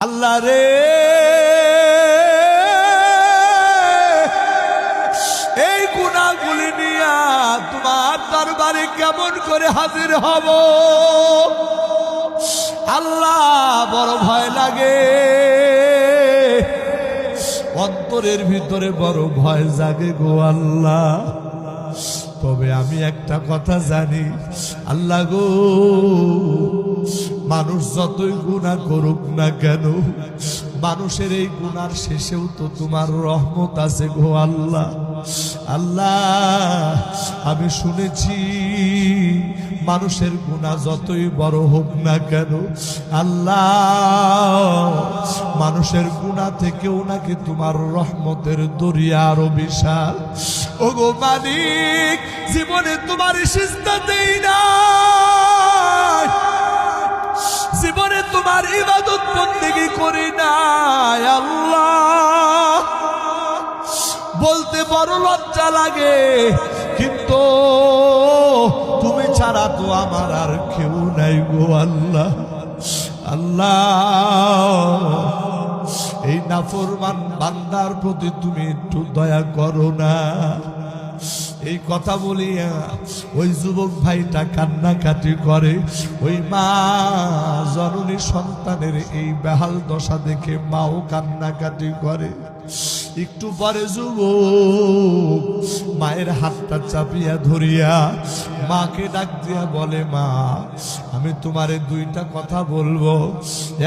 আল্লাহ রে, এই গুনাহগুলি নিয়া তোমার দরবারে কেমন করে হাজির হব আল্লাহ, বড় ভয় লাগে। অন্তরের ভিতরে বড় ভয় জাগে গো আল্লাহ। তবে আমি একটা কথা জানি আল্লাহ গো, মানুষ যতই গুনাহ করুক না কেন, মানুষের এই গুনার শেষেও তো তোমার রহমত আছে গো আল্লাহ। আল্লাহ আমি শুনেছি মানুষের গুনাহ যতই বড় হোক না কেন আল্লাহ, মানুষের গুনাহ থেকেও নাকি তোমার রহমতের দরিয়া আরো বিশাল। ও গো মালিক, জীবনে তোমার সিজদা দেই না, জীবনে তোমার ইবাদত বন্দেগী করি না আল্লাহ। বলতে বড় লজ্জা লাগে, কিন্তু তুমি ছাড়া তো আমার আর কেউ নাই গো আল্লাহ। আল্লাহ এই নাফরমান বান্দার প্রতি তুমি একটু দয়া করো না। এই কথা বলিয়া ওই যুবক ভাইটা কান্নাকাটি করে। ওই মা জননী সন্তানের এই বেহাল দশা দেখে মাও কান্নাকাটি করে। একটু পরে যুবক মায়ের হাতটা চাপিয়া ধরিয়া মাকে ডাক দিয়া বলে, মা আমি তোমারে দুইটা কথা বলবো।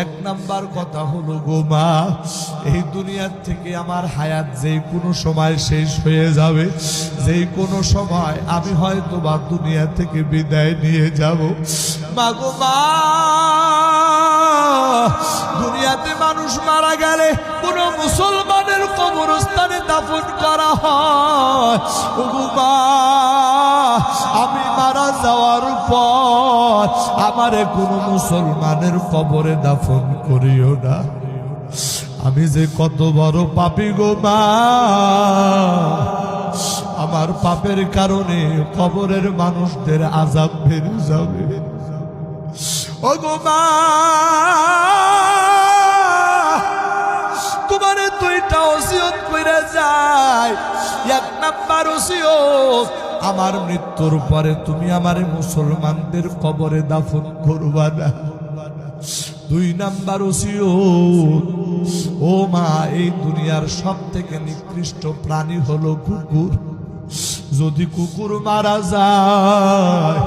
এক নাম্বার কথা হলো গো মা, এই দুনিয়ার থেকে আমার হায়াত যেই কোনো সময় শেষ হয়ে যাবে, যেই কোনো সময় আমি হয়তো বা দুনিয়া থেকে বিদায় নিয়ে যাব। মা গো মা, দুনিয়াতে মানুষ মারা গেলে কোন মুসলমানের কবরস্থানে দাফন করা হয়। ও মা, আমি মারা যাওয়ার পর আমারে কোন মুসলমানের কবরে দাফন করিও না। আমি যে কত বড় পাপী গো মা, আমার পাপের কারণে কবরের মানুষদের আযাব বেড়ে যাবে। ও গো মা, তোমার দুইটা ওসিয়ত কইরা যায়। এক নাম্বার ওসিয়ত, আমার মৃত্যুর পরে তুমি আমারে মুসলমানদের কবরে দাফন করবা না। দুই নাম্বার ওসিয়ত, ও মা এই দুনিয়ার সব থেকে নিকৃষ্ট প্রাণী হলো কুকুর। যদি কুকুর মারা যায়,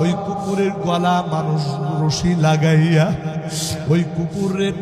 ওই কুকুরের গলা মানুষ রশি লাগাইয়া ওই কুকুরের